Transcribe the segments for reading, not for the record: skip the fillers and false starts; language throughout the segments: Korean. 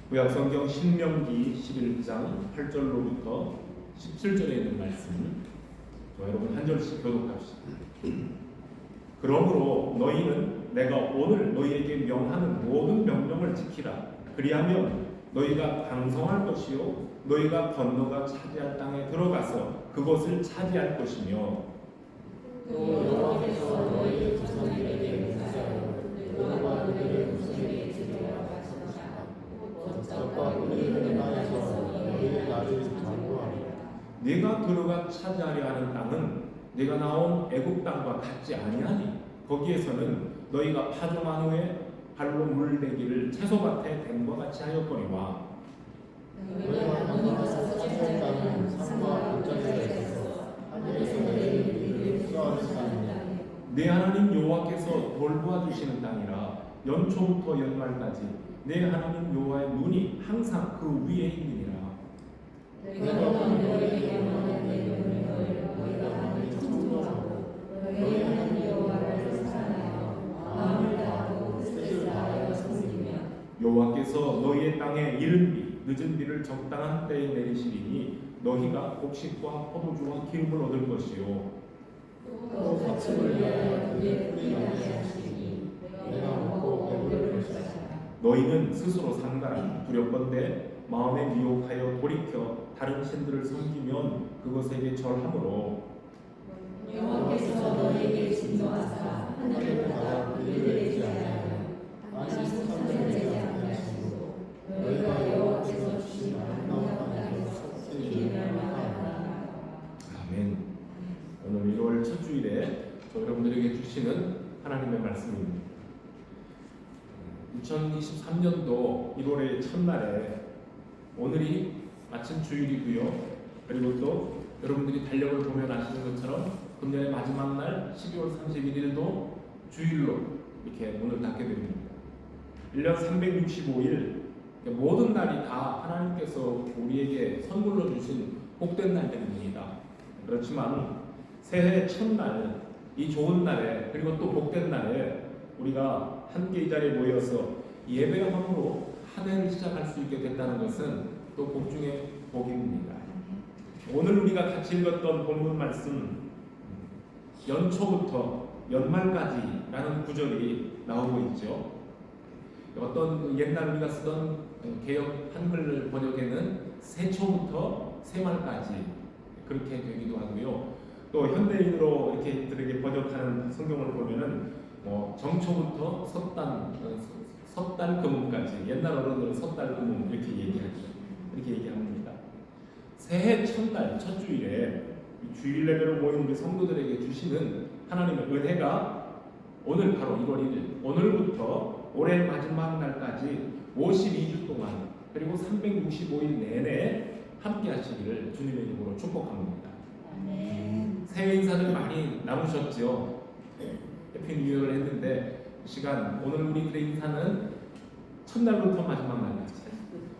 구약성경 신명기 11장 8절로부터 17절에 있는 말씀, 여러분 한 절씩 교독합시다. 그러므로 너희는 내가 오늘 너희에게 명하는 모든 명령을 지키라. 그리하면 너희가 강성할 것이요 너희가 건너가 차지할 땅에 들어가서 그것을 차지할 것이며, 여호와께서 너희의 조상에게 맹세하여 너희와 그들의 후손에게 주리라 하셨다. 젖과 꿀이 흐르는 땅에서 너희의 나를 장구하리라. 네가 들어가 차지하려 하는 땅은 네가 나온 애굽 땅과 같지 아니하니 거기에서는 너희가 파종한 후에 발로 물대기를 채소밭에 댄과 같이 하였거니와, 너희가 건너가서 차지할 땅은 산과 언저리가 있어서 하늘에서 너희를 이를 수하는 땅이다. 내 하나님 여호와께서 돌보아 주시는 땅이라. 연초부터 연말까지 내 하나님 여호와의 눈이 항상 그 위에 있느니라. 내가 오늘 너희에게 명하는 내 명령을 너희가 하늘 청종하고 너희 하나님 여호와를 사랑하여 마음을 다하고 뜻을 다하여 섬기며, 여호와께서 너희의 땅에 이른 비 늦은 비를 적당한 때에 내리시리니 너희가 곡식과 포도주와 기름을 얻을 것이요 또 거침을 위하여 그의 뿌리 나게 하시니 내가 먹고 배부를 것이다. 너희는 스스로 상가라. 두렵건대 마음에 미혹하여 돌이켜 다른 신들을 섬기면 그것에게 절함으로 여호와께서 너희에게 진노하사 하늘을 닫아 그들을 내지 아니하여 안식 선전되지 아니하시고 너희가 여호와께서 주신 아름다운 땅에서 썩지 멸망하였다. 아멘. 오늘 1월 첫 주일에 여러분들에게 주시는 하나님의 말씀입니다. 2023년도 1월의 첫날에 오늘이 마침 주일이고요. 그리고 또 여러분들이 달력을 보면 아시는 것처럼 금년의 마지막 날 12월 31일도 주일로 이렇게 문을 닫게 됩니다. 1년 365일 모든 날이 다 하나님께서 우리에게 선물로 주신 복된 날들입니다. 그렇지만 새해 첫날, 이 좋은 날에 그리고 또 복된 날에 우리가 함께 이 자리에 모여서 예배함으로 한 해를 시작할 수 있게 됐다는 것은 또 복 중에 복입니다. 오늘 우리가 같이 읽었던 본문 말씀, 연초부터 연말까지라는 구절이 나오고 있죠. 어떤 옛날 우리가 쓰던 개역 한글 번역에는 새초부터 새말까지 그렇게 되기도 하고요. 또 현대인으로 이렇게 들에게 번역하는 성경을 보면은 정초부터 섣달 금음까지, 옛날 어른들은 섣달 금음 이렇게 얘기하죠. 이렇게 얘기합니다. 새해 첫날 첫 주일에 주일 예배로 모인 우리 성도들에게 주시는 하나님의 은혜가 오늘 바로 1월 1일 오늘부터 올해 마지막 날까지 52주 동안 그리고 365일 내내 함께 하시기를 주님의 이름으로 축복합니다. 새해 인사들 많이 나누셨죠? 해피 뉴이어를 했는데 시간 오늘 우리들의 인사는 첫날부터 마지막 날까지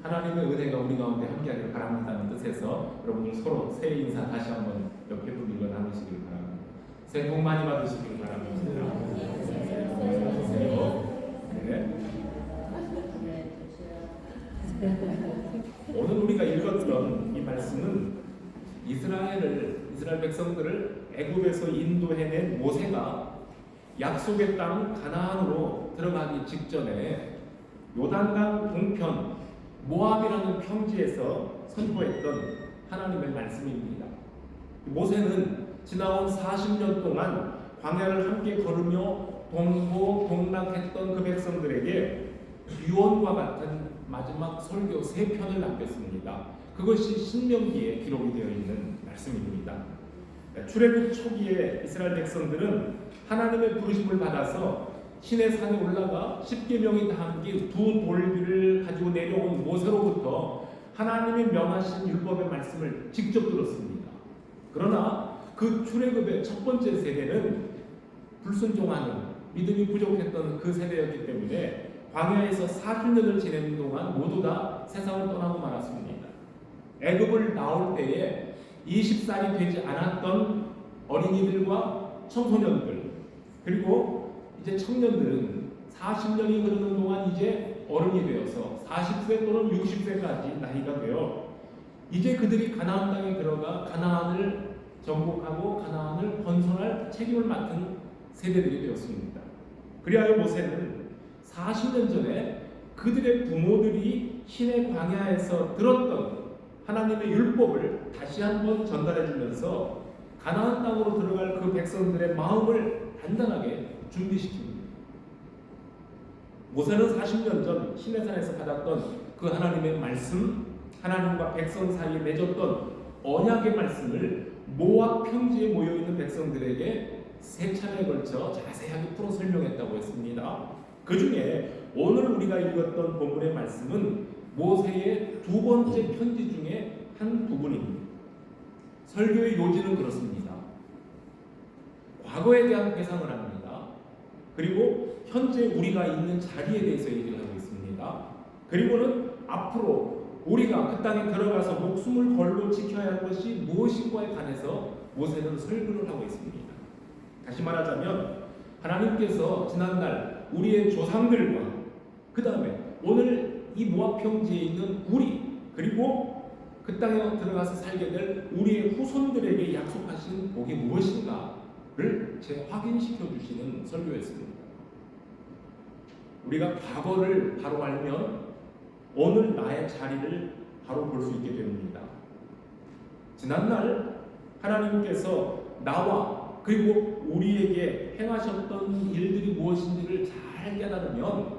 하나님의 은혜가 우리 가운데 함께하기를 바랍니다는 뜻에서 여러분들 서로 새해 인사 다시 한번 옆에 분들과 나누시길 바랍니다. 새해 복 많이 받으시길 바랍니다. 오늘 우리가 읽었던 이 말씀은 이스라엘 백성들을 애굽에서 인도해낸 모세가 약속의 땅 가나안으로 들어가기 직전에 요단강 동편 모압이라는 평지에서 선포했던 하나님의 말씀입니다. 모세는 지나온 40년 동안 광야를 함께 걸으며 동고동락했던 그 백성들에게 유언과 같은 마지막 설교 3편을 남겼습니다. 그것이 신명기에 기록이 되어 있는 말씀입니다. 출애굽 초기에 이스라엘 백성들은 하나님의 부르심을 받아서 신의 산에 올라가 10계명이 담긴 2돌비를 가지고 내려온 모세로부터 하나님이 명하신 율법의 말씀을 직접 들었습니다. 그러나 그 출애굽의 첫 번째 세대는 불순종하는 믿음이 부족했던 그 세대였기 때문에 광야에서 40년을 지내는 동안 모두 다 세상을 떠나고 말았습니다. 애굽을 나올 때에 20살이 되지 않았던 어린이들과 청소년들 그리고 이제 청년들은 40년이 흐르는 동안 이제 어른이 되어서 40세 또는 60세까지 나이가 되어 이제 그들이 가나안 땅에 들어가 가나안을 정복하고 가나안을 건설할 책임을 맡은 세대들이 되었습니다. 그리하여 모세는 40년 전에 그들의 부모들이 신의 광야에서 들었던 하나님의 율법을 다시 한번 전달해 주면서 가나안 땅으로 들어갈 그 백성들의 마음을 단단하게 준비시킵니다. 모세는 40년 전 시내산에서 받았던 그 하나님의 말씀, 하나님과 백성 사이에 맺었던 언약의 말씀을 모압 평지에 모여있는 백성들에게 세 차례에 걸쳐 자세하게 풀어 설명했다고 했습니다. 그 중에 오늘 우리가 읽었던 본문의 말씀은 모세의 두 번째 편지 중에 한 부분입니다. 설교의 요지는 그렇습니다. 과거에 대한 회상을 합니다. 그리고 현재 우리가 있는 자리에 대해서 얘기를 하고 있습니다. 그리고는 앞으로 우리가 그 땅에 들어가서 목숨을 걸고 지켜야 할 것이 무엇인가에 관해서 모세는 설교를 하고 있습니다. 다시 말하자면 하나님께서 지난날 우리의 조상들과 그 다음에 오늘 이 모압 평지에 있는 우리 그리고 그 땅에 들어가서 살게 될 우리의 후손들에게 약속하신 복이 무엇인가를 재확인시켜 주시는 설교였습니다. 우리가 과거를 바로 알면 오늘 나의 자리를 바로 볼 수 있게 됩니다. 지난날 하나님께서 나와 그리고 우리에게 행하셨던 일들이 무엇인지를 잘 깨달으면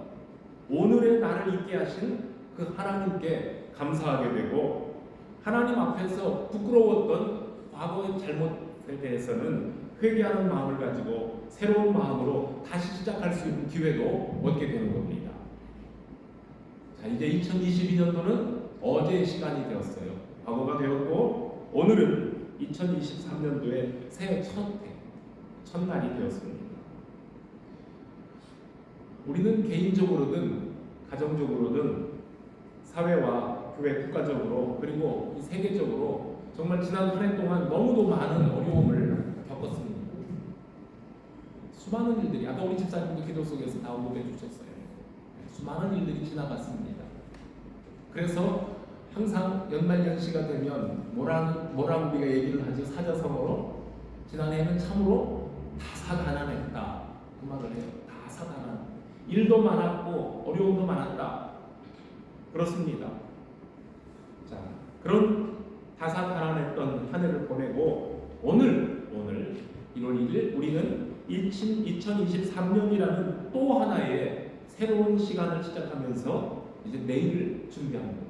오늘의 나를 있게 하신 그 하나님께 감사하게 되고 하나님 앞에서 부끄러웠던 과거의 잘못에 대해서는 회개하는 마음을 가지고 새로운 마음으로 다시 시작할 수 있는 기회도 얻게 되는 겁니다. 자, 이제 2022년도는 어제의 시간이 되었어요. 과거가 되었고 오늘은 2023년도의 새해 첫날이 되었습니다. 우리는 개인적으로든 가정적으로든 사회와 교회 국가적으로 그리고 세계적으로 정말 지난 한 해 동안 너무도 많은 어려움을 겪었습니다. 수많은 일들이 아까 우리 집사님도 기도 속에서 다 언급해 주셨어요. 수많은 일들이 지나갔습니다. 그래서 항상 연말연시가 되면 뭐라고 우리가 얘기를 하죠? 사자성어로 지난해에는 참으로 다사다난했다 그 말을 해요. 다사다난 일도 많았고 어려움도 많았다 그렇습니다. 자, 그런 다사다난했던 한 해를 보내고 오늘 1월 1일 우리는 2023년이라는 또 하나의 새로운 시간을 시작하면서 이제 내일을 준비합니다.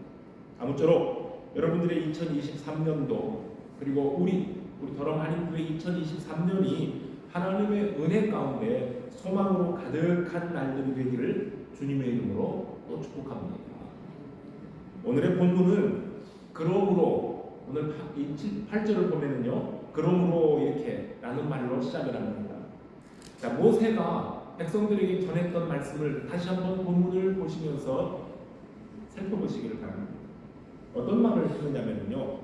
아무쪼록 여러분들의 2023년도 그리고 우리 더럼 한인교회 2023년이 하나님의 은혜 가운데 소망으로 가득한 날들이 되기를 주님의 이름으로 또 축복합니다. 오늘의 본문은 그러므로 오늘 8절을 보면은요 그러므로 이렇게 라는 말로 시작을 합니다. 자, 모세가 백성들에게 전했던 말씀을 다시 한번 본문을 보시면서 살펴보시기를 바랍니다. 어떤 말을 했느냐면요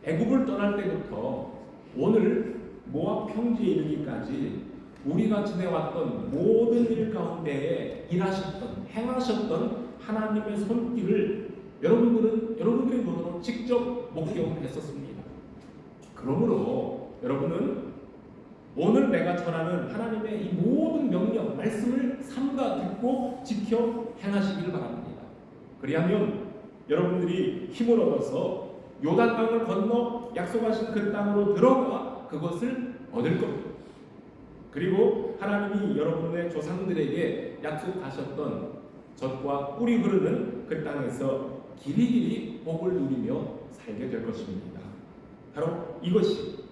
애굽을 떠날 때부터 오늘 모압 평지에 이르기까지 우리가 지내왔던 모든 일 가운데에 일하셨던 행하셨던 하나님의 손길을 여러분들의 눈으로 직접 목격했었습니다. 그러므로 여러분은 오늘 내가 전하는 하나님의 이 모든 명령, 말씀을 삼가 듣고 지켜 행하시길 바랍니다. 그리하면 여러분들이 힘을 얻어서 요단강을 건너 약속하신 그 땅으로 들어가 그것을 얻을 겁니다. 그리고 하나님이 여러분의 조상들에게 약속하셨던 젖과 꿀이 흐르는 그 땅에서 길이길이 복을 누리며 살게 될 것입니다. 바로 이것이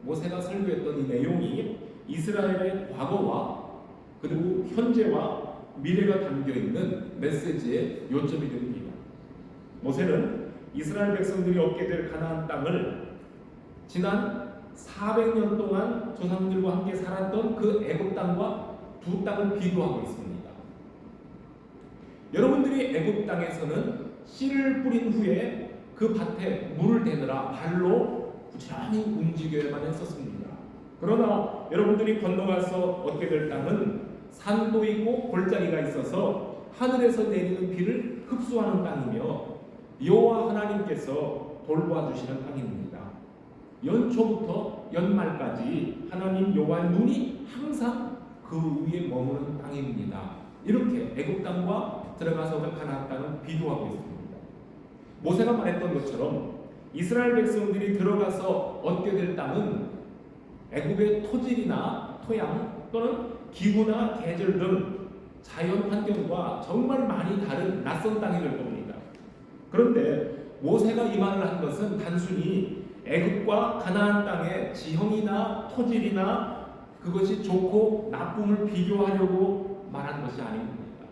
모세가 설교했던 이 내용이 이스라엘의 과거와 그리고 현재와 미래가 담겨있는 메시지의 요점이 됩니다. 모세는 이스라엘 백성들이 얻게 될 가나안 땅을 지난 400년 동안 조상들과 함께 살았던 그 애굽 땅과 두 땅을 비교하고 있습니다. 여러분들이 애굽 땅에서는 씨를 뿌린 후에 그 밭에 물을 대느라 발로 부지런히 움직여야만 했었습니다. 그러나 여러분들이 건너가서 얻게 될 땅은 산도 있고 골짜기가 있어서 하늘에서 내리는 비를 흡수하는 땅이며 여호와 하나님께서 돌보아주시는 땅입니다. 연초부터 연말까지 하나님 여호와의 눈이 항상 그 위에 머무는 땅입니다. 이렇게 애굽 땅과 들어가서 가나안 땅을 비교하고 있습니다. 모세가 말했던 것처럼 이스라엘 백성들이 들어가서 얻게 될 땅은 애굽의 토질이나 토양 또는 기후나 계절 등 자연 환경과 정말 많이 다른 낯선 땅이 될 겁니다. 그런데 모세가 이 말을 한 것은 단순히 애굽과 가나안 땅의 지형이나 토질이나 그것이 좋고 나쁨을 비교하려고 말한 것이 아닙니다.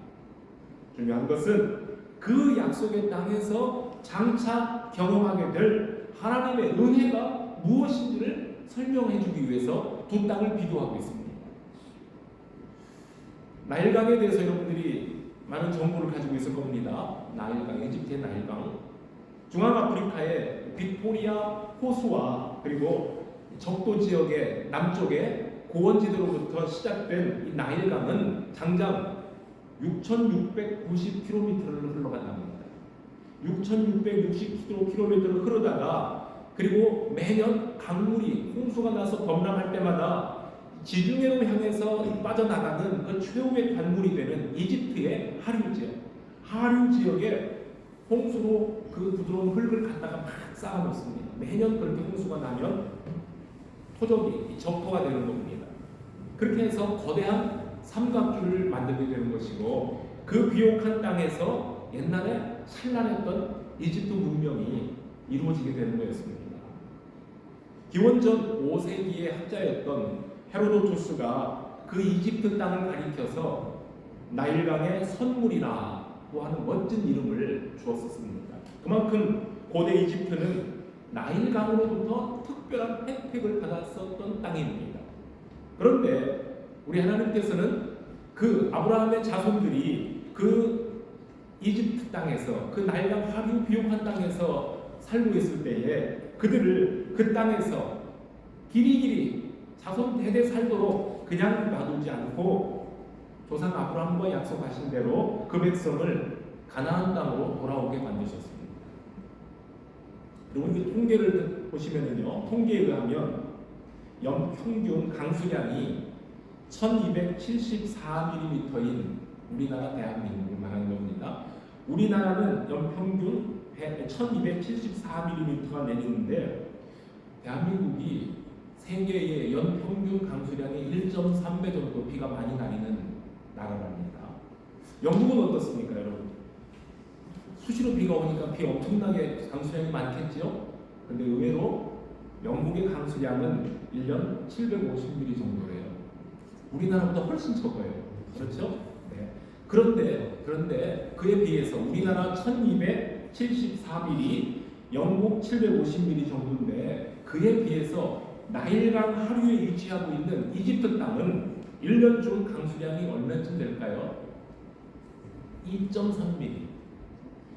중요한 것은 그 약속의 땅에서 장차 경험하게 될 하나님의 은혜가 무엇인지를 설명해 주기 위해서 두 땅을 비교하고 있습니다. 나일강에 대해서 여러분들이 많은 정보를 가지고 있을 겁니다. 나일강, 이집트의 나일강, 중앙아프리카의 빅토리아 호수와 그리고 적도 지역의 남쪽의 고원지대로부터 시작된 이 나일강은 장장 6,690km를 흘러간답니다. 6,660km를 흐르다가 그리고 매년 강물이 홍수가 나서 범람할 때마다 지중해로 향해서 빠져나가는 그 최후의 관문이 되는 이집트의 하류 지역에 홍수로 그 부드러운 흙을 갖다가 막 쌓아놓습니다. 매년 그렇게 홍수가 나면 토적이 적토가 되는 겁니다. 그렇게 해서 거대한 삼각줄을 만들게 되는 것이고 그 비옥한 땅에서 옛날에 찬란했던 이집트 문명이 이루어지게 되는 거였습니다. 기원전 5세기의 학자였던 헤로도투스가 그 이집트 땅을 가리켜서 나일강의 선물이라고 하는 멋진 이름을 주었었습니다. 그만큼 고대 이집트는 나일강으로부터 특별한 혜택을 받았었던 땅입니다. 그런데 우리 하나님께서는 그 아브라함의 자손들이 그 이집트 땅에서 그 나일강 하류 비옥한 땅에서 살고 있을 때에 그들을 그 땅에서 길이길이 자손 대대 살도록 그냥 놔두지 않고 조상 아브라함과 약속하신 대로 그 백성을 가나안 땅으로 돌아오게 만드셨습니다. 그리고 이 통계를 보시면요, 통계에 의하면 연평균 강수량이 1274mm인 우리나라 대한민국을 말하는 겁니다. 우리나라는 연평균 1274mm가 내리는데 대한민국이 세계의 연평균 강수량의 1.3배 정도 비가 많이 내리는 나라랍니다. 영국은 어떻습니까, 여러분? 수시로 비가 오니까 비 엄청나게 강수량이 많겠죠? 근데 의외로 영국의 강수량은 1년 750mm 정도예요. 우리나라보다 훨씬 적어요. 그렇죠? 네. 그런데 그에 비해서 우리나라 1274mm, 영국 750mm 정도인데 그에 비해서 나일강 하류에 위치하고 있는 이집트 땅은 1년 중 강수량이 얼마쯤 될까요? 2.3mm.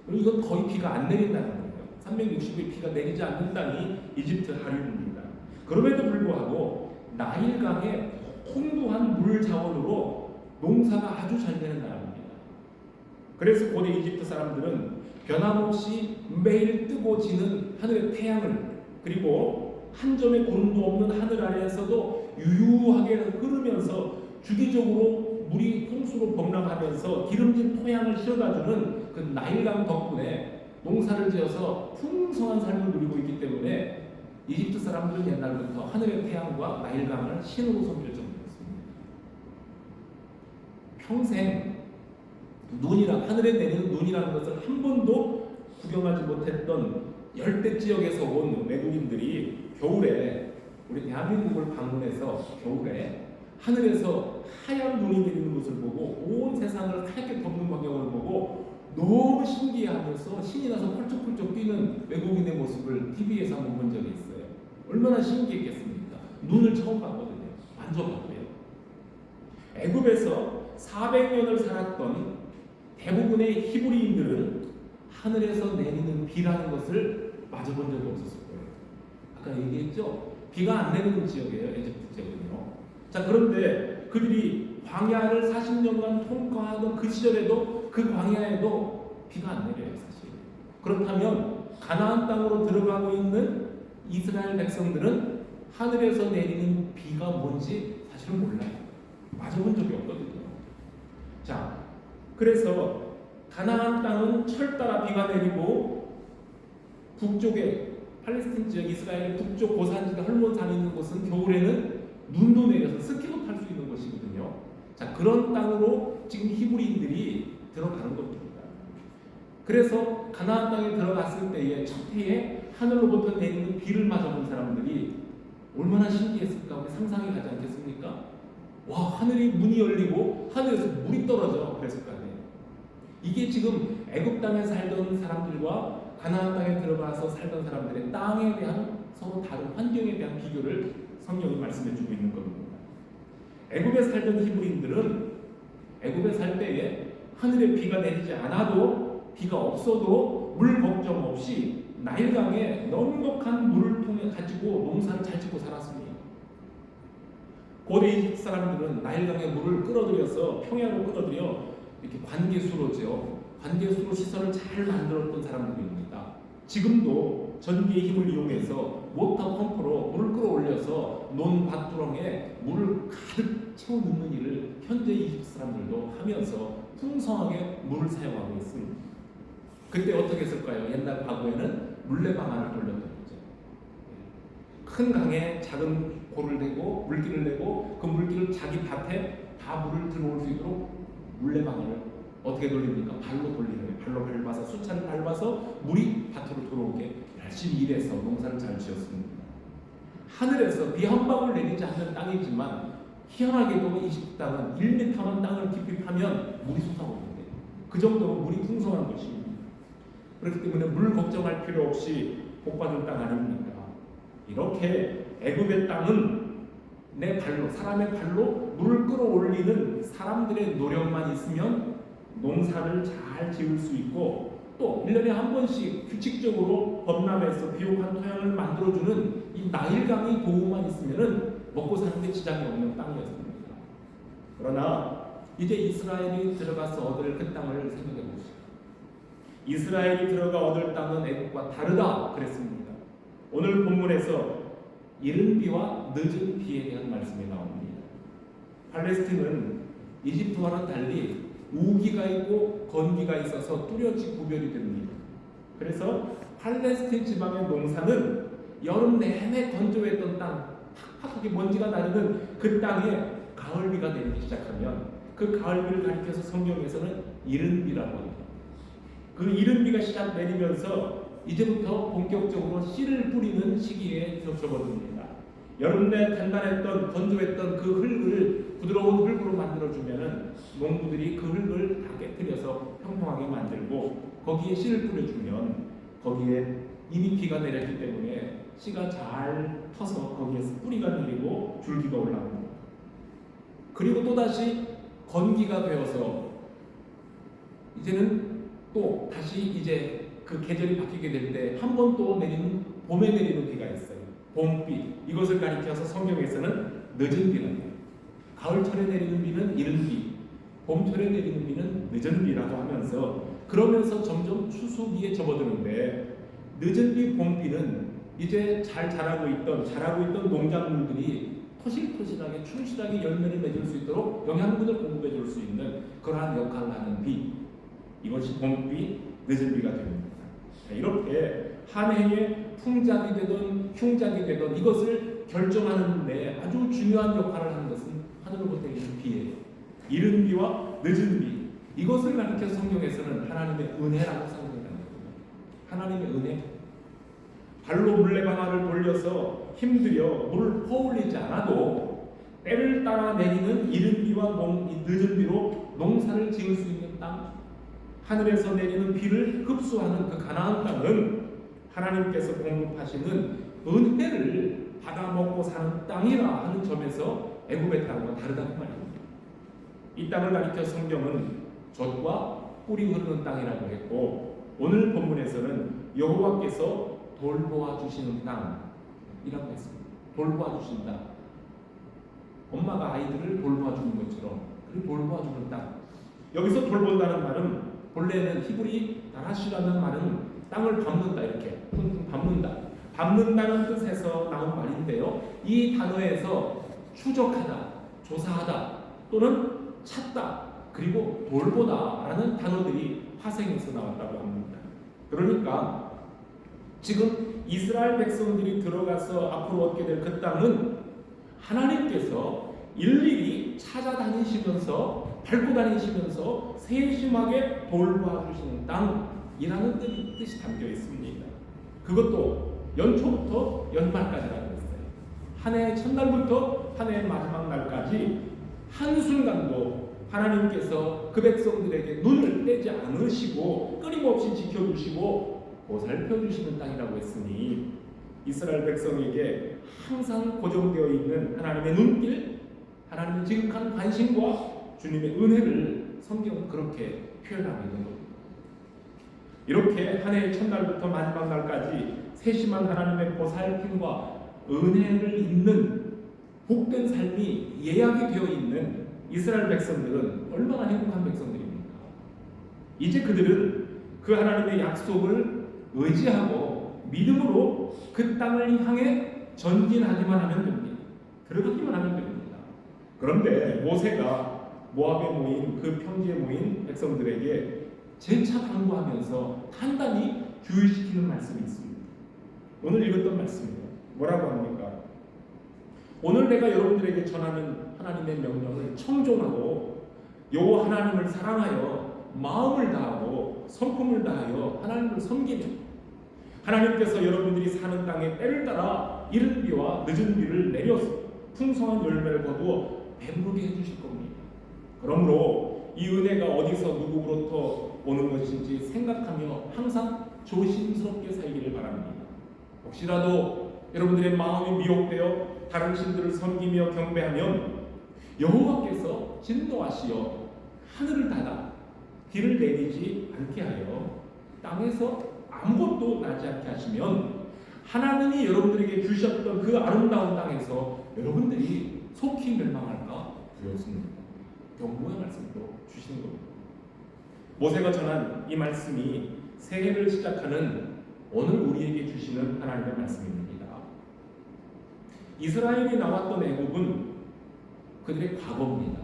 그리고 이건 거의 비가 안 내린다는 거예요. 360일 비가 내리지 않는 땅이 이집트 하류입니다. 그럼에도 불구하고 나일강의 풍부한 물 자원으로 농사가 아주 잘 되는 나라입니다. 그래서 고대 이집트 사람들은 변함없이 매일 뜨고 지는 하늘의 태양을 그리고 한 점의 구름도 없는 하늘 아래에서도 유유하게 흐르면서 주기적으로 물이 홍수로 범람하면서 기름진 토양을 실어다주는 그 나일강 덕분에 농사를 지어서 풍성한 삶을 누리고 있기 때문에 이집트 사람들은 옛날부터 하늘의 태양과 나일강을 신으로 섬길 정도였습니다. 평생 하늘에 내리는 눈이라는 것을 한 번도 구경하지 못했던 열대 지역에서 온 외국인들이 겨울에 우리 대한민국을 방문해서 겨울에 하늘에서 하얀 눈이 내리는 것을 보고 온 세상을 하얗게 덮는 광경을 보고 너무 신기해하면서 신이 나서 펄쩍펄쩍 뛰는 외국인의 모습을 TV에서 한번 본 적이 있어요. 얼마나 신기했겠습니까? 눈을 처음 봤거든요. 만져봤고요. 애굽에서 400년을 살았던 대부분의 히브리인들은 하늘에서 내리는 비라는 것을 맞아본 적이 없었을 거예요. 아까 얘기했죠? 비가 안 내리는 지역이에요. 이집트 지역은요. 자, 그런데 그들이 광야를 40년간 통과하던 그 시절에도 그 그 광야에도 비가 안 내려요, 사실. 그렇다면 가나안 땅으로 들어가고 있는 이스라엘 백성들은 하늘에서 내리는 비가 뭔지 사실은 몰라요. 맞아본 적이 없거든요. 자, 그래서 가나안 땅은 철 따라 비가 내리고 북쪽에 팔레스틴 지역 이스라엘 북쪽 고산지대 헐몬산에 있는 곳은 겨울에는 눈도 내려서 스키도 탈 수 있는 곳이거든요. 자, 그런 땅으로 지금 히브리인들이 들어가는 겁니다. 그래서 가나안 땅에 들어갔을 때에 첫 해에 하늘로부터 내리는 비를 맞아본 사람들이 얼마나 신기했을까? 우리 상상이 가지 않겠습니까? 와, 하늘이 문이 열리고 하늘에서 물이 떨어져 그랬을 거 아니에요. 이게 지금 애굽 땅에 살던 사람들과 가나안 땅에 들어가서 살던 사람들의 땅에 대한 서로 다른 환경에 대한 비교를 성경이 말씀해주고 있는 겁니다. 애굽에 살던 히브리인들은 애굽에 살 때에 하늘에 비가 내리지 않아도 비가 없어도 물 걱정 없이 나일강에 넉넉한 물을 통해 가지고 농사를 잘 짓고 살았습니다. 고대 이집트 사람들은 나일강의 물을 끌어들여서 평야로 끌어들여 이렇게 관계수로죠. 관계수로 시설을 잘 만들었던 사람들입니다. 지금도 전기의 힘을 이용해서 워터 펌프로 물을 끌어올려서 논 밭두렁에 물을 가득 채워 넣는 일을 현재 이집트 사람들도 하면서 풍성하게 물을 사용하고 있습니다. 그때 어떻게 했을까요? 옛날 과거에는 물레방아를 돌렸던 거죠. 큰 강에 작은 골을 내고 물기를 내고 그 물기를 자기 밭에 다 물을 들어올 수 있도록 물레방아를 어떻게 돌립니까? 발로 돌리는 거예요. 발로 밟아서 수차를 밟아서 물이 밭으로 들어오게 열심히 일해서 농사를 잘 지었습니다. 하늘에서 비 한 방울 내리지 않는 땅이지만 희한하게도 이집트 땅은 1m만 땅을 깊이 파면 물이 솟아오는데 그 정도로 물이 풍성한 것입니다. 그렇기 때문에 물 걱정할 필요 없이 복받은 땅 아닙니까? 이렇게 애굽의 땅은 내 발로, 사람의 발로 물을 끌어올리는 사람들의 노력만 있으면 농사를 잘 지을 수 있고 또 1년에 한 번씩 규칙적으로 범람해서 비옥한 토양을 만들어주는 이 나일강의 보호만 있으면 먹고 사는데 지장이 없는 땅이었습니다. 그러나 이제 이스라엘이 들어가서 얻을 그 땅을 생각해 보시죠. 이스라엘이 들어가 얻을 땅은 애굽과 다르다 그랬습니다. 오늘 본문에서 이른 비와 늦은 비에 대한 말씀이 나옵니다. 팔레스틴은 이집트와는 달리 우기가 있고 건기가 있어서 뚜렷이 구별이 됩니다. 그래서 팔레스틴 지방의 농사는 여름 내내 건조했던 땅, 팍팍하게 먼지가 나르는 그 땅에 가을비가 내리기 시작하면 그 가을비를 가리켜서 성경에서는 이른 비라고 합니다. 그 이른 비가 시작 내리면서 이제부터 본격적으로 씨를 뿌리는 시기에 접어듭니다. 여름 내 단단했던 건조했던 그 흙을 부드러운 흙으로 만들어주면은 농부들이 그 흙을 다 깨뜨려서 평평하게 만들고 거기에 씨를 뿌려주면 거기에 이미 비가 내렸기 때문에 씨가 잘 터서 거기에서 뿌리가 내리고 줄기가 올라옵니다. 그리고 또다시 건기가 되어서 이제는 또 다시 이제 그 계절이 바뀌게 될 때 한 번 또 내리는 봄에 내리는 비가 있어요. 봄비. 이것을 가리켜서 성경에서는 늦은 비는 가을철에 내리는 비는 이른 비, 봄철에 내리는 비는 늦은 비라고 하면서 그러면서 점점 추수기에 접어드는데 늦은 비, 봄비는 이제 잘 자라고 있던 농작물들이 토실토실하게 충실하게 열매를 맺을 수 있도록 영양분을 공급해 줄 수 있는 그러한 역할을 하는 비. 이것이 봄비, 늦은 비가 됩니다. 이렇게 한 해에 풍작이 되든 흉작이 되든 이것을 결정하는 데 아주 중요한 역할을 하는 것은 하늘로부터 내리는 비예요. 이른 비와 늦은 비. 이것을 가리켜 성경에서는 하나님의 은혜라고 상징합니다. 하나님의 은혜. 발로 물레방아를 돌려서 힘들여 물을 퍼올리지 않아도 때를 따라 내리는 이른 비와 늦은 비로 농사를 지을 수 있는 땅, 하늘에서 내리는 비를 흡수하는 그 가나안 땅은 하나님께서 공급하시는 은혜를 받아 먹고 사는 땅이라 하는 점에서 애굽의 땅과 다르다는 말입니다. 이 땅을 가리켜 성경은 젖과 꿀이 흐르는 땅이라고 했고 오늘 본문에서는 여호와께서 돌보아 주시는 땅이라고 했습니다. 돌보아 주신다. 엄마가 아이들을 돌보아 주는 것처럼 그 돌보아 주는 땅. 여기서 돌본다는 말은 본래는 히브리 다라시라는 말은 땅을 밟는다, 이렇게 밟는다, 밟는다는 뜻에서 나온 말인데요. 이 단어에서 추적하다, 조사하다 또는 찾다 그리고 돌보다라는 단어들이 파생해서 나왔다고 합니다. 그러니까 지금 이스라엘 백성들이 들어가서 앞으로 얻게 될 그 땅은 하나님께서 일일이 찾아다니시면서 밟고 다니시면서 세심하게 돌보아 주시는 땅이라는 뜻이 담겨 있습니다. 그것도 연초부터 연말까지라고 했어요. 한 해의 첫날부터 한 해의 마지막 날까지 한순간도 하나님께서 그 백성들에게 눈을 떼지 않으시고 끊임없이 지켜주시고 보살펴 주시는 땅이라고 했으니 이스라엘 백성에게 항상 고정되어 있는 하나님의 눈길, 하나님의 지극한 관심과 주님의 은혜를 성경은 그렇게 표현하고 있는 겁니다. 이렇게 한 해의 첫날부터 마지막 날까지 세심한 하나님의 보살핌과 은혜를 입는 복된 삶이 예약이 되어 있는 이스라엘 백성들은 얼마나 행복한 백성들입니까? 이제 그들은 그 하나님의 약속을 의지하고 믿음으로 그 땅을 향해 전진하기만 하면 됩니다. 들어가기만 하면 됩니다. 그런데 모세가 모압에 모인 그 평지에 모인 백성들에게 재차 당부하면서 단단히 주의시키는 말씀이 있습니다. 오늘 읽었던 말씀이에요. 뭐라고 합니까? 오늘 내가 여러분들에게 전하는 하나님의 명령을 청종하고 여호와 하나님을 사랑하여 마음을 다하고 성품을 다하여 하나님을 섬기며 하나님께서 여러분들이 사는 땅에 때를 따라 이른 비와 늦은 비를 내려서 풍성한 열매를 거두어 배부르게 해주실 겁니다. 그러므로 이 은혜가 어디서 누구로부터 오는 것인지 생각하며 항상 조심스럽게 살기를 바랍니다. 혹시라도 여러분들의 마음이 미혹되어 다른 신들을 섬기며 경배하면 여호와께서 진노하시어 하늘을 닫아 비를 내리지 않게 하여 땅에서 아무것도 나지 않게 하시면 하나님이 여러분들에게 주셨던 그 아름다운 땅에서 여러분들이 속히 멸망할까 두렵습니다. 경고의 말씀도 주시는 겁니다. 모세가 전한 이 말씀이 새해를 시작하는 오늘 우리에게 주시는 하나님의 말씀입니다. 이스라엘이 나왔던 애굽은 그들의 과거입니다.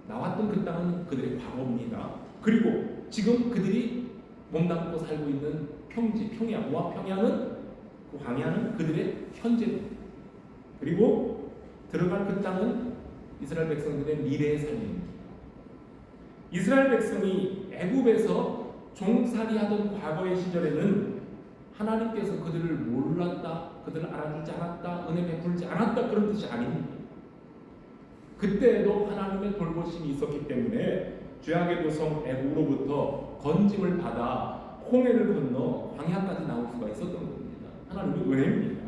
나왔던 그 땅은 그들의 과거입니다. 그리고 지금 그들이 몸담고 살고 있는 평지, 평야, 모압 평야는 그 광야는 그들의 현재입니다. 그리고 들어갈 그 땅은 이스라엘 백성들의 미래의 삶입니다. 이스라엘 백성이 애굽에서 종살이하던 과거의 시절에는 하나님께서 그들을 몰랐다, 그들을 알아주지 않았다, 은혜 베풀지 않았다 그런 뜻이 아닙니다. 그때에도 하나님의 돌보심이 있었기 때문에 죄악의 도성 애굽으로부터 건짐을 받아 홍해를 건너 광야까지 나올 수가 있었던 겁니다. 하나님의 은혜입니다.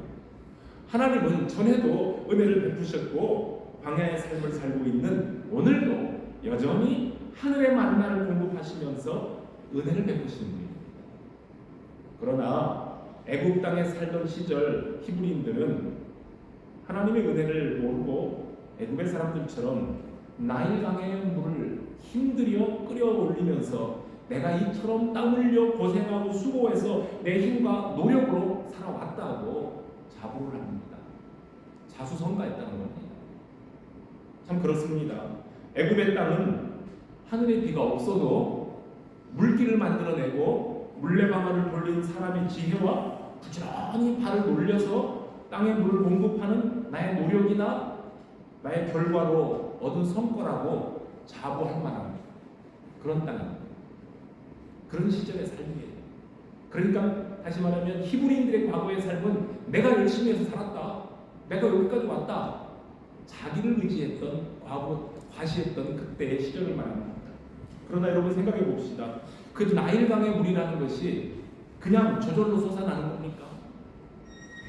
하나님은 전에도 은혜를 베푸셨고 광야의 삶을 살고 있는 오늘도 여전히 하늘의 만나를 공급하시면서 은혜를 베푸시는 분입니다. 그러나 애굽 땅에 살던 시절 히브리인들은 하나님의 은혜를 모르고 애굽의 사람들처럼 나일강의 물을 힘들여 끌어올리면서 내가 이처럼 땀 흘려 고생하고 수고해서 내 힘과 노력으로 살아왔다고 자부를 합니다. 자수성가했다는 겁니다. 참 그렇습니다. 애굽의 땅은 하늘의 비가 없어도 물길을 만들어내고 물레방아를 돌린 사람의 지혜와 부지런히 발을 놀려서 땅에 물을 공급하는 나의 노력이나 나의 결과로 얻은 성과라고 자부할 만한 그런 땅입니다. 그런 시절의 삶이에요. 그러니까 다시 말하면 히브리인들의 과거의 삶은 내가 열심히 해서 살았다, 내가 여기까지 왔다, 자기를 의지했던 과시했던 그때의 시절을 말합니다. 그러나 여러분 생각해 봅시다. 그 나일강의 물이라는 것이 그냥 저절로 솟아나는 겁니까?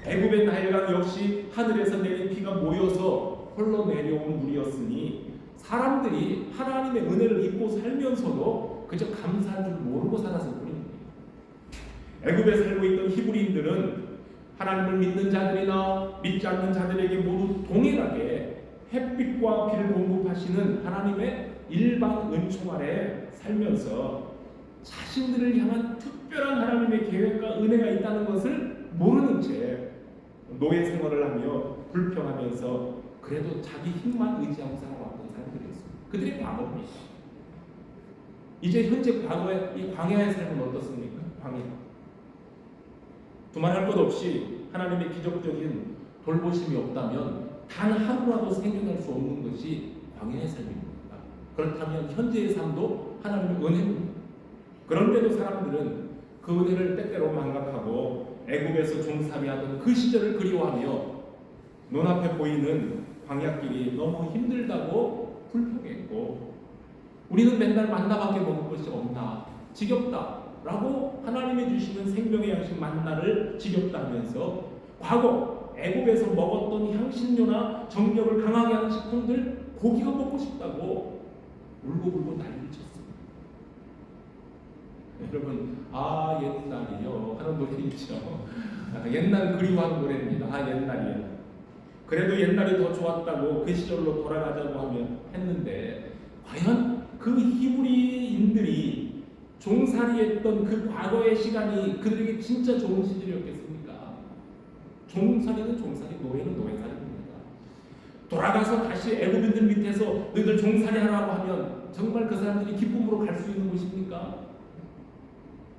애굽의 나일강 역시 하늘에서 내린 비가 모여서 홀로 내려온 물이었으니 사람들이 하나님의 은혜를 입고 살면서도 그저 감사할 줄 모르고 살았을 뿐입니다. 애굽에 살고 있던 히브리인들은 하나님을 믿는 자들이나 믿지 않는 자들에게 모두 동일하게 햇빛과 비를 공급하시는 하나님의 일반 은총 아래 살면서 자신들을 향한 특별한 하나님의 계획과 은혜가 있다는 것을 모르는 채 노예 생활을 하며 불평하면서 그래도 자기 힘만 의지하고 살아왔던 사람들이었습니다. 그들의 과거입니다. 이제 현재 과거의 이 광야의 삶은 어떻습니까? 광야. 두말할 것 없이 하나님의 기적적인 돌보심이 없다면 단 하루라도 생존할 수 없는 것이 광야의 삶입니다. 그렇다면 현재의 삶도 하나님의 은혜입니다. 그런데도 사람들은 그 은혜를 때때로 망각하고 애굽에서 종살이하던 그 시절을 그리워하며 눈앞에 보이는 광야길이 너무 힘들다고 불평했고 우리는 맨날 만나밖에 먹을 것이 없나 지겹다 라고 하나님이 주시는 생명의 양식 만나를 지겹다 하면서 과거 애굽에서 먹었던 향신료나 정력을 강하게 하는 식품들 고기가 먹고 싶다고 울고불고 난리를 쳤습니다. 여러분 옛날이요 하는 노래 있죠. 옛날 그리워하는 노래입니다. 옛날이요. 그래도 옛날이 더 좋았다고 그 시절로 돌아가자고 하면 했는데 과연 그 히브리인들이 종살이했던 그 과거의 시간이 그들에게 진짜 좋은 시절이었겠습니까? 종살이는 종살이, 노예는 노예살이입니다. 돌아가서 다시 애굽인들 밑에서 너희들 종살이하라고 하면 정말 그 사람들이 기쁨으로 갈 수 있는 곳입니까?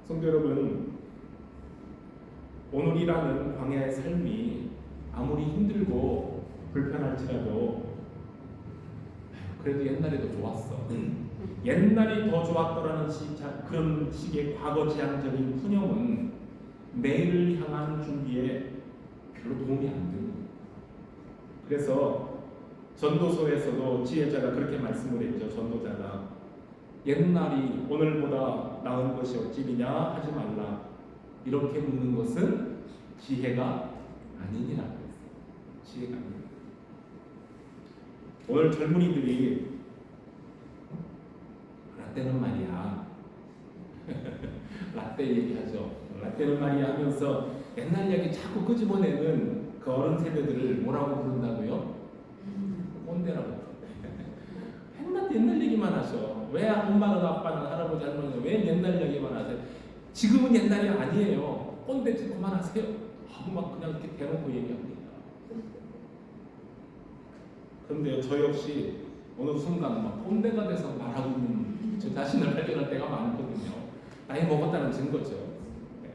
성도 여러분, 오늘이라는 광야의 삶이 아무리 힘들고 불편할지라도 그래도 옛날에도 좋았어. 옛날이 더 좋았더라는 그런 식의 과거 지향적인 푸념은 내일을 향한 준비에 별로 도움이 안 됩니다. 그래서 전도서에서도 지혜자가 그렇게 말씀을 했죠. 전도자가 옛날이 오늘보다 나은 것이 어찌리냐 하지 말라. 이렇게 묻는 것은 지혜가 아니니라. 지혜가 아니니라. 오늘 젊은이들이 라떼는 말이야. 라떼 얘기하죠. 라떼는 말이야 하면서 옛날 이야기 자꾸 끄집어내는 그 어른 세대들을 뭐라고 부른다고요? 꼰대라고. 맨날 옛날 얘기만 하셔. 왜 엄마는 아빠는 할아버지 할머니는 왜 옛날 얘기만 하세요? 지금은 옛날이 아니에요. 꼰대 좀 그만하세요. 막 그냥 이렇게 대놓고 얘기합니다. 그런데 저 역시 어느 순간 막 꼰대가 돼서 말하고 있는 저 자신을 발견할 때가 많거든요. 나이 먹었다는 증거죠. 네.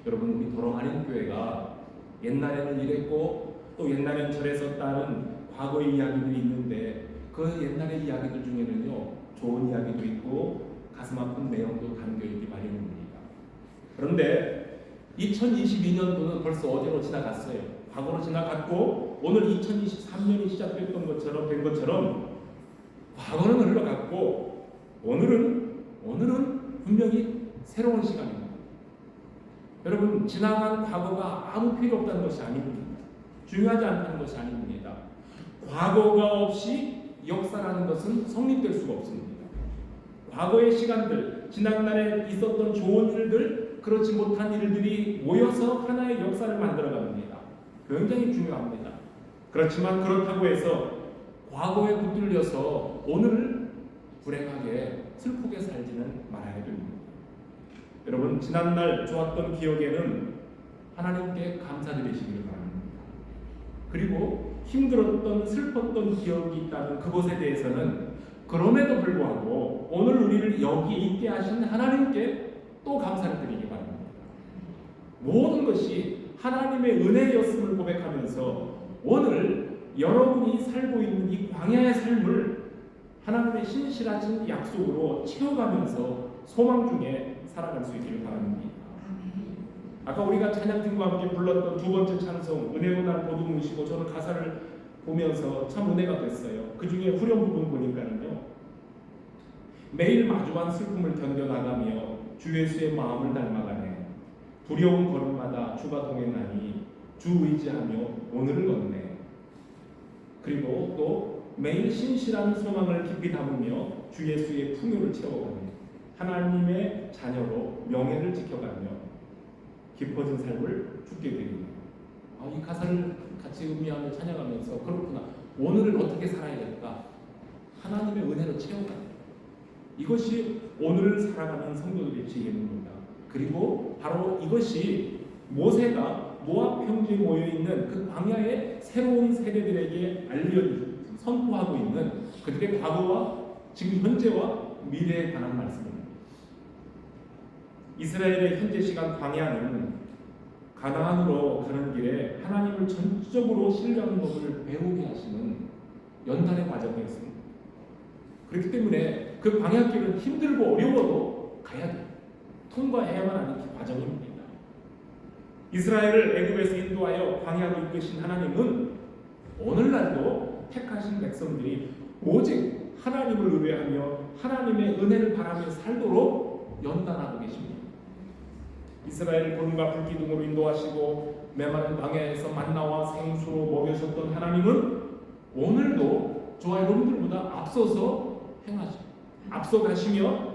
여러분 우리 도롱하림교회가 옛날에는 이랬고 또 옛날엔 저랬었다는 과거의 이야기들이 있는데 그 옛날의 이야기들 중에는요 좋은 이야기도 있고 가슴 아픈 내용도 담겨있기 마련입니다. 그런데 2022년도는 벌써 어제로 지나갔어요. 과거로 지나갔고 오늘 2023년이 시작됐던 것처럼 된 것처럼 과거는 흘러갔고 오늘은 분명히 새로운 시간입니다. 여러분 지나간 과거가 아무 필요 없다는 것이 아닙니다. 중요하지 않다는 것이 아닙니다. 과거가 없이 역사라는 것은 성립될 수가 없습니다. 과거의 시간들, 지난날에 있었던 좋은 일들, 그렇지 못한 일들이 모여서 하나의 역사를 만들어갑니다. 굉장히 중요합니다. 그렇지만 그렇다고 해서 과거에 붙들려서 오늘을 불행하게 슬프게 살지는 말아야 됩니다. 여러분 지난날 좋았던 기억에는 하나님께 감사드리시기를 바랍니다. 그리고 힘들었던 슬펐던 기억이 있다는 그것에 대해서는 그럼에도 불구하고 오늘 우리를 여기 있게 하신 하나님께 또 감사를 드리기 바랍니다. 모든 것이 하나님의 은혜였음을 고백하면서 오늘 여러분이 살고 있는 이 광야의 삶을 하나님의 신실하신 약속으로 채워가면서 소망 중에 살아갈 수 있기를 바랍니다. 아까 우리가 찬양팀과 함께 불렀던 두 번째 찬송 은혜로 날 보듬으시고 저는 가사를 보면서 참 은혜가 됐어요. 그 중에 후렴 부분 보니까는요. 매일 마주한 슬픔을 견뎌나가며 주 예수의 마음을 닮아가네. 두려운 걸음마다 주가 동행하니 주 의지하며 오늘을 걷네. 그리고 또 매일 신실한 소망을 깊이 담으며 주 예수의 풍요를 채워가네. 하나님의 자녀로 명예를 지켜가며 깊어진 삶을 죽게 되리니. 이 가사를 같이 음미하며 찬양하면서 그렇구나. 오늘을 어떻게 살아야 될까? 하나님의 은혜로 채워가는. 이것이 오늘을 살아가는 성도들의 지혜입니다. 그리고 바로 이것이 모세가 모압 평지에 모여 있는 그 광야의 새로운 세대들에게 선포하고 있는 그들의 과거와 지금 현재와 미래에 관한 말씀입니다. 이스라엘의 현재 시간 광야는 가나안으로 가는 길에 하나님을 전적으로 신뢰하는 법을 배우게 하시는 연단의 과정이었습니다. 그렇기 때문에 그 광야길은 힘들고 어려워도 가야 돼요. 통과해야만 하는 과정입니다. 이스라엘을 애굽에서 인도하여 광야로 이끄신 하나님은 오늘날도 택하신 백성들이 오직 하나님을 의뢰하며 하나님의 은혜를 바라며 살도록 연단하고 계십니다. 이스라엘을 불과 불기둥으로 인도하시고 메마른 광야에서 만나와 생수로 먹여주셨던 하나님은 오늘도 저와 여러분들보다 앞서 가시며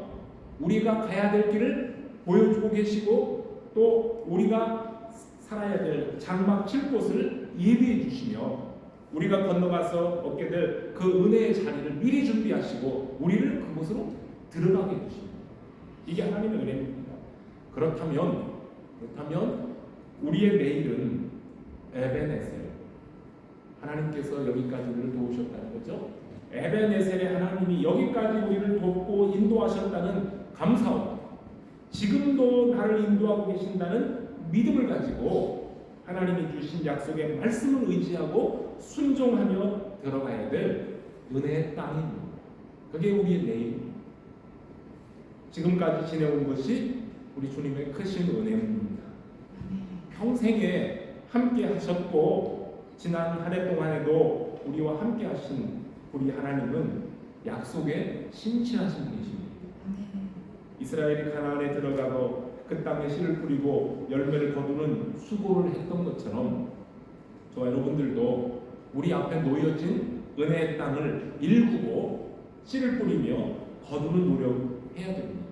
우리가 가야 될 길을 보여주고 계시고 또 우리가 살아야 될 장막 칠 곳을 예비해 주시며 우리가 건너가서 얻게 될 그 은혜의 자리를 미리 준비하시고 우리를 그곳으로 들어가게 해주십니다. 이게 하나님의 은혜입니다. 그렇다면 우리의 내일은 에베네셀, 하나님께서 여기까지 우리를 도우셨다는 거죠. 에베네셀의 하나님이 여기까지 우리를 돕고 인도하셨다는 감사와 지금도 나를 인도하고 계신다는 믿음을 가지고 하나님이 주신 약속의 말씀을 의지하고 순종하며 들어가야 될 은혜의 땅입니다. 그게 우리의 내일입니다. 지금까지 지내온 것이 우리 주님의 크신 은혜입니다. 평생에 함께 하셨고 지난 한 해 동안에도 우리와 함께 하신 우리 하나님은 약속에 신실하신 분이십니다. 이스라엘이 가나안에 들어가서 그 땅에 씨를 뿌리고 열매를 거두는 수고를 했던 것처럼 저와 여러분들도 우리 앞에 놓여진 은혜의 땅을 일구고 씨를 뿌리며 거두는 노력해야 됩니다.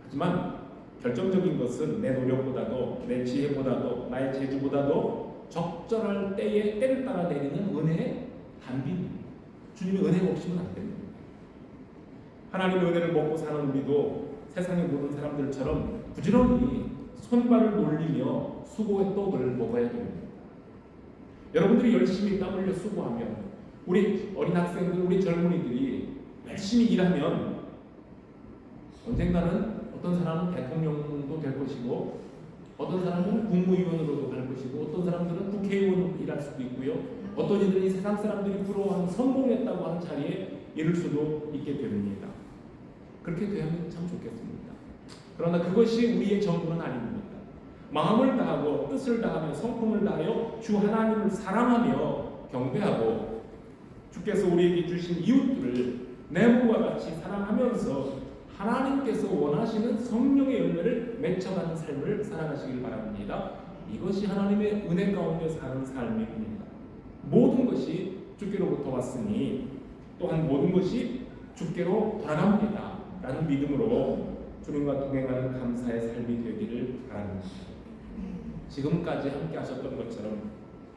하지만 결정적인 것은 내 노력보다도 내 지혜보다도 나의 재주보다도 적절할 때에 때를 따라 내리는 은혜의 단비입니다. 주님의 은혜가 없으면 안 됩니다. 하나님의 은혜를 먹고 사는 우리도 세상의 모든 사람들처럼 부지런히 손발을 놀리며 수고의 떡을 먹어야 됩니다. 여러분들이 열심히 땀 흘려 수고하면 우리 어린 학생들, 우리 젊은이들이 열심히 일하면 언젠가는 어떤 사람은 대통령도 될 것이고 어떤 사람은 국무위원으로도 갈 것이고 어떤 사람들은 국회의원으로 일할 수도 있고요. 어떤 이들이 세상 사람들이 부러워하는 성공했다고 하는 자리에 이를 수도 있게 됩니다. 그렇게 되면 참 좋겠습니다. 그러나 그것이 우리의 전부는 아닙니다. 마음을 다하고 뜻을 다하며 성품을 다하여 주 하나님을 사랑하며 경배하고 주께서 우리에게 주신 이웃들을 내 몸과 같이 사랑하면서 하나님께서 원하시는 성령의 열매를 맺혀가는 삶을 살아가시길 바랍니다. 이것이 하나님의 은혜 가운데 사는 삶입니다. 모든 것이 주께로부터 왔으니 또한 모든 것이 주께로 돌아갑니다. 라는 믿음으로 주님과 동행하는 감사의 삶이 되기를 바랍니다. 지금까지 함께 하셨던 것처럼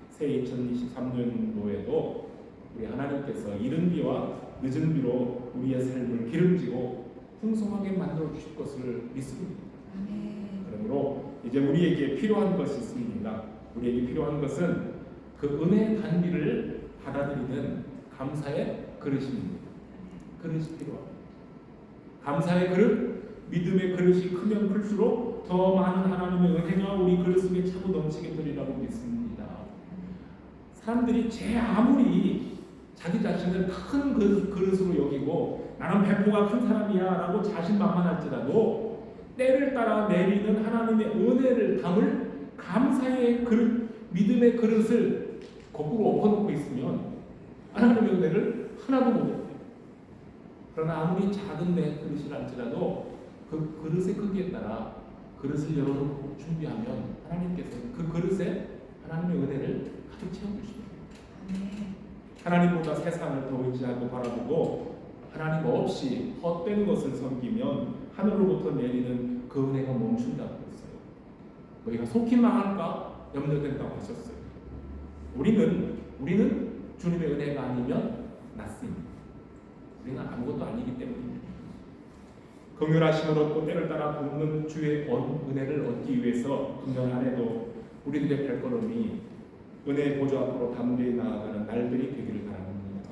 새 2023년도에도 우리 하나님께서 이른 비와 늦은 비로 우리의 삶을 기름지고 풍성하게 만들어 주실 것을 믿습니다. 그러므로 이제 우리에게 필요한 것이 있습니다. 우리에게 필요한 것은 그 은혜의 단비를 받아들이는 감사의 그릇입니다. 그릇이 필요합니다. 감사의 그릇, 믿음의 그릇이 크면 클수록 더 많은 하나님의 은혜가 우리 그릇 속에 차고 넘치게 되리라고 믿습니다. 사람들이 아무리 자기 자신을 큰 그릇으로 여기고 나는 배포가 큰 사람이야 라고 자신만만할지라도 때를 따라 내리는 하나님의 은혜를 담을 감사의 그릇, 믿음의 그릇을 거꾸로 엎어놓고 있으면 하나님의 은혜를 하나도 못해요. 그러나 아무리 작은 내 그릇이랄지라도 그 그릇의 크기에 따라 그릇을 열어놓고 준비하면 하나님께서는 그 그릇에 하나님의 은혜를 가득 채워주십니다. 하나님보다 세상을 더 의지하고 바라보고 하나님 없이 헛된 것을 섬기면 하늘로부터 내리는 그 은혜가 멈춘다고 했어요. 우리가 속히 망할까 염려된다고 하셨어요. 우리는 주님의 은혜가 아니면 낫습니다. 우리는 아무것도 아니기 때문입니다. 긍휼하심을 얻고 때를 따라 돕는 주의 은혜를 얻기 위해서 금년 한 해도 우리들의 발걸음이 은혜의 보좌 앞으로 담대히 나아가는 날들이 되기를 바랍니다.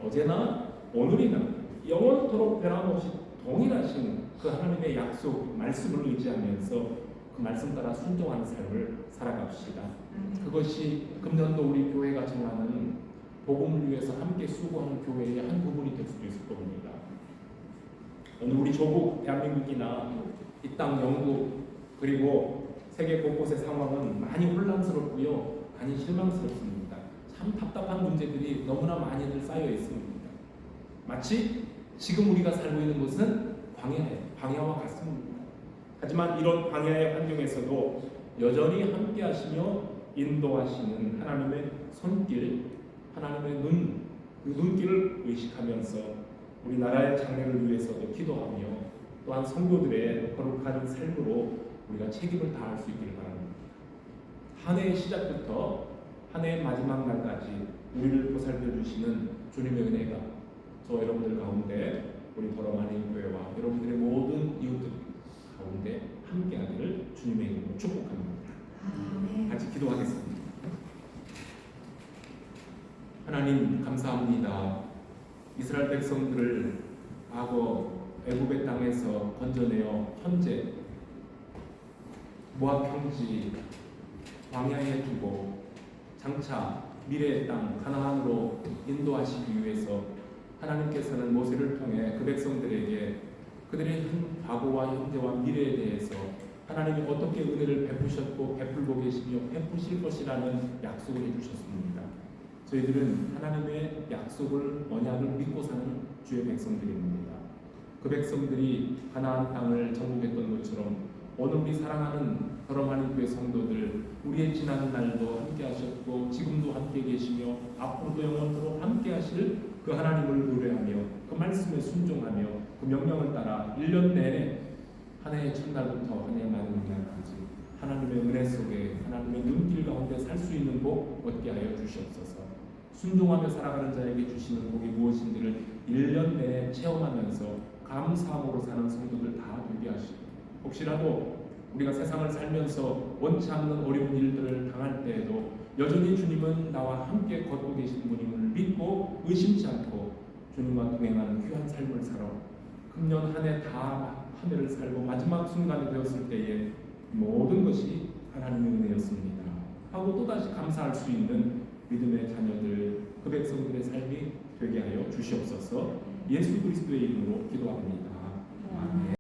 어제나 오늘이나 영원토록 변함없이 동일하신 그 하나님의 약속 말씀을 의지하면서 그 말씀 따라 순종하는 삶을 살아갑시다. 그것이 금년도 우리 교회가 정하는 복음을 위해서 함께 수고하는 교회의 한 부분이 될 수도 있을 겁니다. 오늘 우리 조국 대한민국이나 이 땅 영국 그리고 세계 곳곳의 상황은 많이 혼란스럽고요, 많이 실망스럽습니다. 참 답답한 문제들이 너무나 많이들 쌓여 있습니다. 마치 지금 우리가 살고 있는 곳은 광야와 같습니다. 하지만 이런 광야의 환경에서도 여전히 함께하시며 인도하시는 하나님의 손길, 하나님의 그 눈길을 의식하면서 우리나라의 장래를 위해서도 기도하며 또한 성도들의 거룩한 삶으로 우리가 책임을 다할 수 있기를 바랍니다. 한 해의 시작부터 한 해의 마지막 날까지 우리를 보살펴 주시는 주님의 은혜가 저 여러분들 가운데 우리 더러마는 교회와 여러분들의 모든 이웃들 가운데 함께하기를 주님의 이름으로 축복합니다. 같이 기도하겠습니다. 하나님 감사합니다. 이스라엘 백성들을 과거 애굽의 땅에서 건져내어 현재 모압 평지 광야에 두고 장차 미래의 땅 가나안으로 인도하시기 위해서 하나님께서는 모세를 통해 그 백성들에게 그들의 과거와 현재와 미래에 대해서 하나님이 어떻게 은혜를 베푸셨고 베풀고 계시며 베푸실 것이라는 약속을 해주셨습니다. 저희들은 하나님의 약속을 언약을 믿고 사는 주의 백성들입니다. 그 백성들이 가나안 땅을 정복했던 것처럼 오늘 우리 사랑하는 더러마는 교회 성도들 우리의 지난 날도 함께 하셨고 지금도 함께 계시며 앞으로도 영원토록 함께 하실 그 하나님을 노래하며 그 말씀에 순종하며 그 명령을 따라 1년 내내 한 해의 첫날부터 한 해의 마지막 날까지 하나님의 은혜 속에 하나님의 눈길 가운데 살 수 있는 복 얻게 하여 주시옵소서. 순종하며 살아가는 자에게 주시는 복이 무엇인지를 1년 내내 체험하면서 감사함으로 사는 성도들 다 되게 하시고 혹시라도 우리가 세상을 살면서 원치 않는 어려운 일들을 당할 때에도 여전히 주님은 나와 함께 걷고 계신 분임을 믿고 의심치 않고 주님과 동행하는 귀한 삶을 살아 금년 한 해 다 한 해를 살고 마지막 순간이 되었을 때에 모든 것이 하나님의 은혜였습니다 하고 또다시 감사할 수 있는 믿음의 자녀들 그 백성들의 삶이 되게 하여 주시옵소서. 예수 그리스도의 이름으로 기도합니다. 아멘.